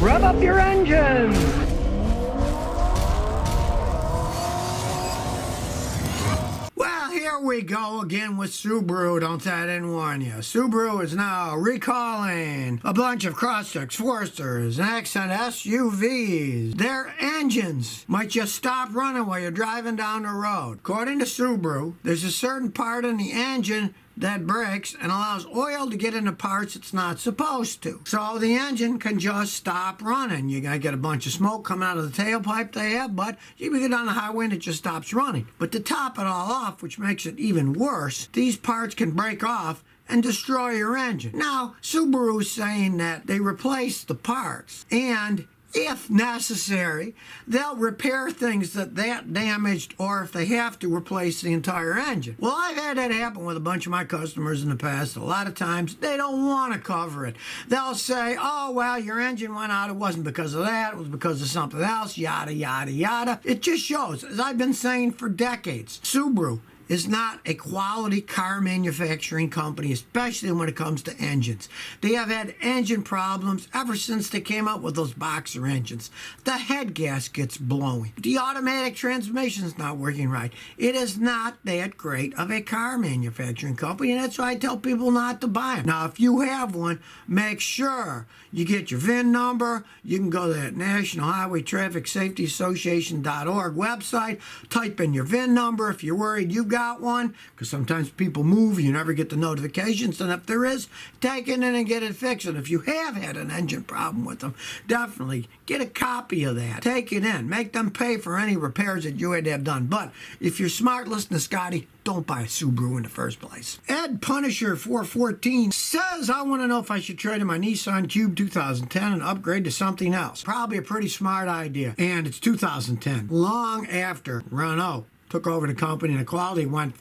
Rev up your engines! Well, here we go again with Subaru. Don't I didn't warn you. Subaru is now recalling a bunch of Crosstreks, Foresters, and accent SUVs. Their engines might just stop running while you're driving down the road. According to Subaru, there's a certain part in the engine that breaks and allows oil to get into parts it's not supposed to. So the engine can just stop running. You're going to get a bunch of smoke coming out of the tailpipe they have, but you can get on the highway and it just stops running. But to top it all off, which makes it even worse, these parts can break off and destroy your engine. Now, Subaru's saying that they replace the parts, and if necessary, they'll repair things that damaged, or if they have to, replace the entire engine. Well, I've had that happen with a bunch of my customers in the past. A lot of times, they don't want to cover it. They'll say, oh, well, your engine went out. It wasn't because of that. It was because of something else, yada, yada, yada. It just shows, as I've been saying for decades, Subaru is not a quality car manufacturing company, especially when it comes to engines. They have had engine problems ever since they came out with those boxer engines. The head gasket's blowing. The automatic transmission's not working right. It is not that great of a car manufacturing company, and that's why I tell people not to buy them. Now, if you have one, make sure you get your VIN number. You can go to that National Highway Traffic Safety Association.org website, type in your VIN number if you're worried you've got one, because sometimes people move, you never get the notifications, and if there is, take it in and get it fixed. And if you have had an engine problem with them, definitely get a copy of that. Take it in. Make them pay for any repairs that you had to have done. But if you're smart, listen to Scotty, don't buy a Subaru in the first place. Ed Punisher 414 says, I want to know if I should trade in my Nissan Cube 2010 and upgrade to something else. Probably a pretty smart idea. And it's 2010, long after Renault took over the company and the quality went.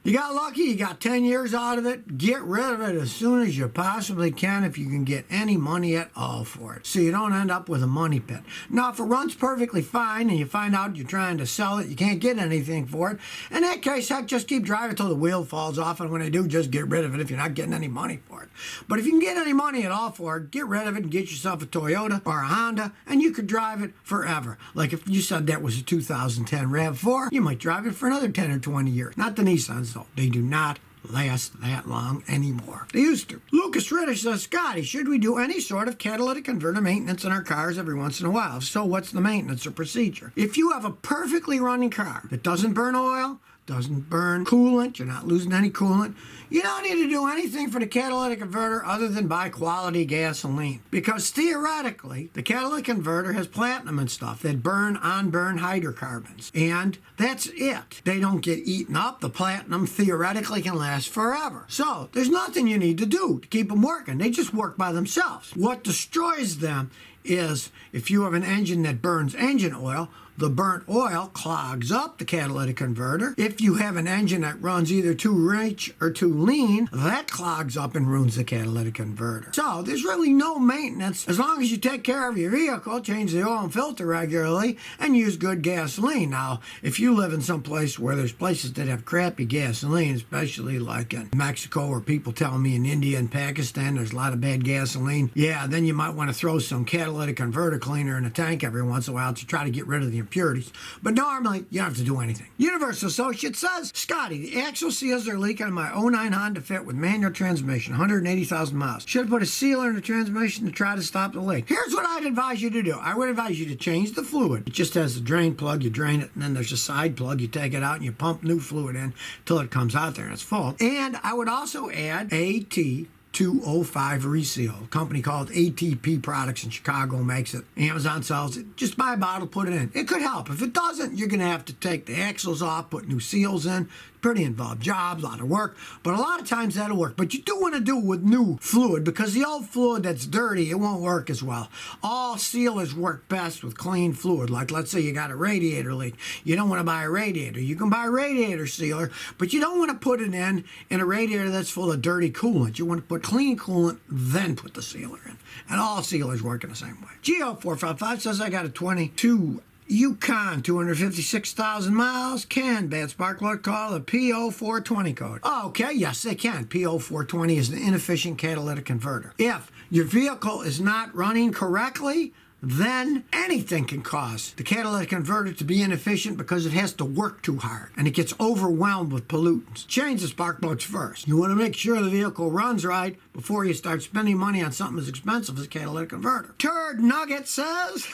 You got lucky, you got 10 years out of it. Get rid of it as soon as you possibly can if you can get any money at all for it, so you don't end up with a money pit. Now, if it runs perfectly fine and you find out you're trying to sell it, you can't get anything for it, in that case, heck, just keep driving until the wheel falls off, and when they do, just get rid of it if you're not getting any money for it. But if you can get any money at all for it, get rid of it and get yourself a Toyota or a Honda, and you could drive it forever. Like if you said that was a 2010 RAV4, you might drive it for another 10 or 20 years. Not the Nissans, though. They do not last that long anymore. They used to. Lucas Ritter says, Scotty, should we do any sort of catalytic converter maintenance in our cars every once in a while? If so, what's the maintenance or procedure? If you have a perfectly running car that doesn't burn oil, doesn't burn coolant, you're not losing any coolant, you don't need to do anything for the catalytic converter other than buy quality gasoline. Because theoretically, the catalytic converter has platinum and stuff that burn on-burn hydrocarbons. And that's it. They don't get eaten up. The platinum theoretically can last forever. So there's nothing you need to do to keep them working. They just work by themselves. What destroys them is if you have an engine that burns engine oil, the burnt oil clogs up the catalytic converter. If you have an engine that runs either too rich or too lean, that clogs up and ruins the catalytic converter. So there's really no maintenance as long as you take care of your vehicle, change the oil and filter regularly, and use good gasoline. Now, if you live in some place where there's places that have crappy gasoline, especially like in Mexico, or people tell me in India and Pakistan there's a lot of bad gasoline, yeah, then you might want to throw some catalytic converter cleaner in a tank every once in a while to try to get rid of the impurities. But normally, you don't have to do anything. Universal Associate says, Scotty, the axle seals are leaking in my '09 Honda Fit with manual transmission, 180,000 miles. Should have put a sealer in the transmission to try to stop the leak. Here's what I'd advise you to do. I would advise you to change the fluid. It just has a drain plug. You drain it, and then there's a side plug. You take it out, and you pump new fluid in till it comes out there, and it's full. And I would also add AT205 reseal. A company called ATP Products in Chicago makes it. Amazon sells it. Just buy a bottle, put it in. It could help. If it doesn't, you're going to have to take the axles off, put new seals in. Pretty involved job, a lot of work, but a lot of times that'll work. But you do want to do it with new fluid, because the old fluid that's dirty, it won't work as well. All sealers work best with clean fluid. Like, let's say you got a radiator leak. You don't want to buy a radiator. You can buy a radiator sealer, but you don't want to put it in a radiator that's full of dirty coolant. You want to put clean coolant, then put the sealer in. And all sealers work in the same way. Geo455 says, I got a 22 Yukon, 256,000 miles. Can bad spark plug call a P0420 code? Okay, yes, they can. P0420 is an inefficient catalytic converter. If your vehicle is not running correctly, then anything can cause the catalytic converter to be inefficient because it has to work too hard and it gets overwhelmed with pollutants. Change the spark plugs first. You want to make sure the vehicle runs right before you start spending money on something as expensive as a catalytic converter. Turd Nugget says,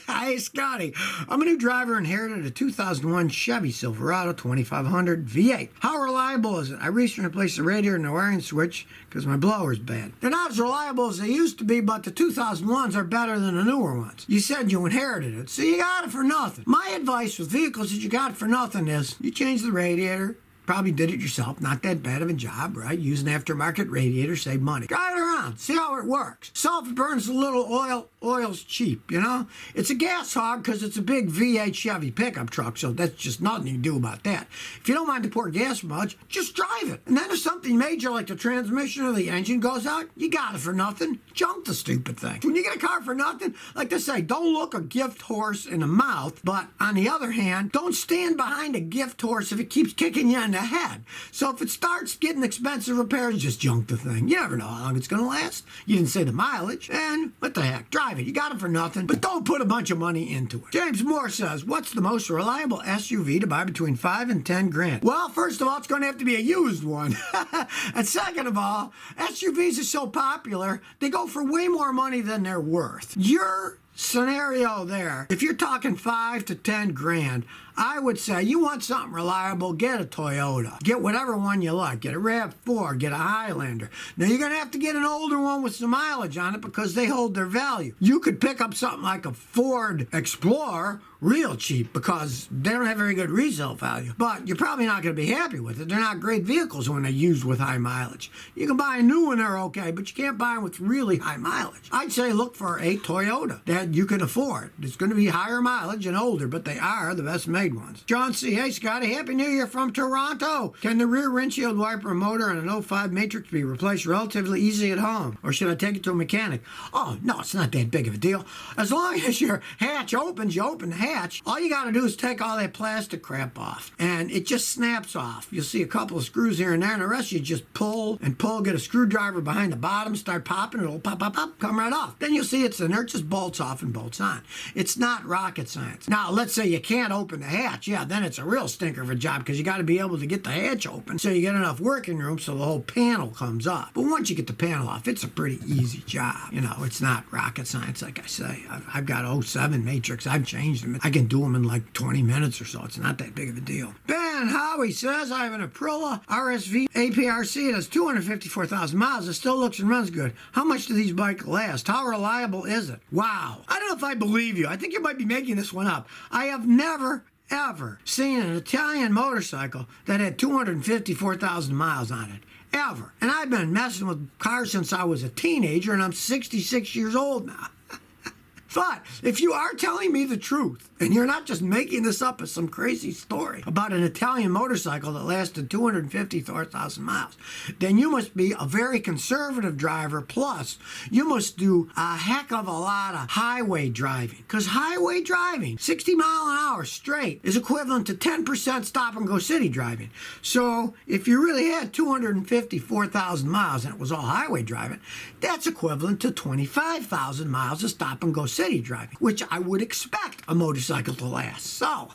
hey Scotty, I'm a new driver, inherited a 2001 Chevy Silverado 2500 V8. How reliable is it? I recently replaced the radiator and the wiring switch because my blower's bad. They're not as reliable as they used to be, but the 2001s are better than the newer ones. You said you inherited it, so you got it for nothing. My advice with vehicles that you got for nothing is you change the radiator. Probably did it yourself, not that bad of a job, right? Use an aftermarket radiator, save money. Drive it around, see how it works. So if it burns a little, oil's cheap, you know? It's a gas hog because it's a big V8 Chevy pickup truck, so that's just nothing you can do about that. If you don't mind to pour gas much, just drive it. And then if something major like the transmission or the engine goes out, you got it for nothing. Junk the stupid thing. When you get a car for nothing, like they say, don't look a gift horse in the mouth, but on the other hand, don't stand behind a gift horse if it keeps kicking you in the head. So if it starts getting expensive repairs, just junk the thing. You never know how long it's going to last. You didn't say the mileage, and what the heck, drive it. You got it for nothing, but don't put a bunch of money into it. James Moore says, what's the most reliable SUV to buy between 5 and 10 grand? Well, first of all, it's going to have to be a used one. And second of all, SUVs are so popular, they go for way more money than they're worth. Your scenario there, if you're talking 5 to 10 grand, I would say you want something reliable, get a Toyota. Get whatever one you like. Get a RAV4, get a Highlander. Now you're going to have to get an older one with some mileage on it because they hold their value. You could pick up something like a Ford Explorer real cheap because they don't have very good resale value. But you're probably not going to be happy with it. They're not great vehicles when they're used with high mileage. You can buy a new one, they're okay, but you can't buy them with really high mileage. I'd say look for a Toyota that you can afford. It's going to be higher mileage and older, but they are the best made ones. John C. Hey, Scotty. Happy New Year from Toronto. Can the rear windshield wiper motor on an '05 Matrix be replaced relatively easy at home? Or should I take it to a mechanic? Oh, no, it's not that big of a deal. As long as your hatch opens, you open the hatch. All you got to do is take all that plastic crap off. And it just snaps off. You'll see a couple of screws here and there, and the rest you just pull and pull. Get a screwdriver behind the bottom, start popping. It'll pop, pop, pop, come right off. Then you'll see it's in there. It just bolts off and bolts on. It's not rocket science. Now, let's say you can't open the hatch. Yeah, then it's a real stinker of a job because you got to be able to get the hatch open so you get enough working room so the whole panel comes off. But once you get the panel off, it's a pretty easy job. You know, it's not rocket science, like I say. I've got '07 Matrix. I've changed them. I can do them in like 20 minutes or so. It's not that big of a deal. Ben Howie says, I have an Aprilia RSV APRC. It has 254,000 miles. It still looks and runs good. How much do these bikes last? How reliable is it? Wow. I don't know if I believe you. I think you might be making this one up. I have never ever seen an Italian motorcycle that had 254,000 miles on it. Ever. And I've been messing with cars since I was a teenager, and I'm 66 years old now. But if you are telling me the truth, and you're not just making this up as some crazy story about an Italian motorcycle that lasted 254,000 miles, then you must be a very conservative driver, plus you must do a heck of a lot of highway driving. Because highway driving, 60 mile an hour straight, is equivalent to 10% stop-and-go city driving. So if you really had 254,000 miles and it was all highway driving, that's equivalent to 25,000 miles of stop-and-go city driving, which I would expect a motorcycle to last. So,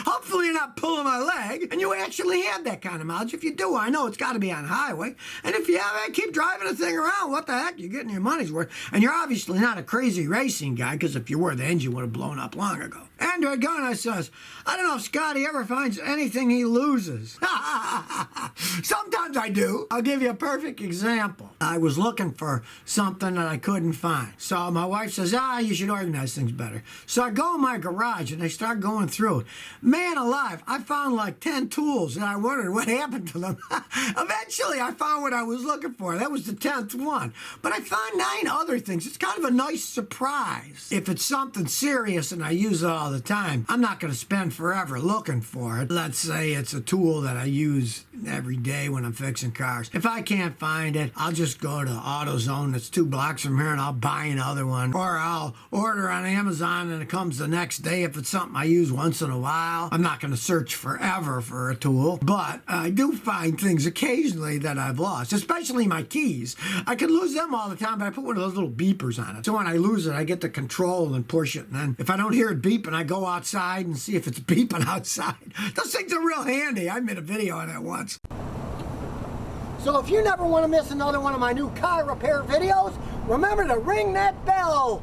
hopefully you're not pulling my leg and you actually have that kind of mileage. If you do, I know it's got to be on highway. And if you haven't, keep driving the thing around. What the heck? You're getting your money's worth. And you're obviously not a crazy racing guy, because if you were, the engine would have blown up long ago. Andrew Gunna says, I don't know if Scotty ever finds anything he loses. Sometimes I do. I'll give you a perfect example. I was looking for something that I couldn't find. So my wife says, you should organize things better. So I go in my garage and I start going through it. Man alive, I found like 10 tools and I wondered what happened to them. Eventually I found what I was looking for. That was the 10th one. But I found 9 other things. It's kind of a nice surprise if it's something serious and I use it all the time, I'm not going to spend forever looking for it. Let's say it's a tool that I use every day when I'm fixing cars. If I can't find it, I'll just go to AutoZone that's 2 blocks from here and I'll buy another one. Or I'll order on Amazon and it comes the next day if it's something I use once in a while. I'm not going to search forever for a tool, but I do find things occasionally that I've lost, especially my keys. I can lose them all the time, but I put one of those little beepers on it. So when I lose it, I get the control and push it. And then if I don't hear it beeping, I go outside and see if it's beeping outside. Those things are real handy. I made a video on that once. So if you never want to miss another one of my new car repair videos, remember to ring that bell.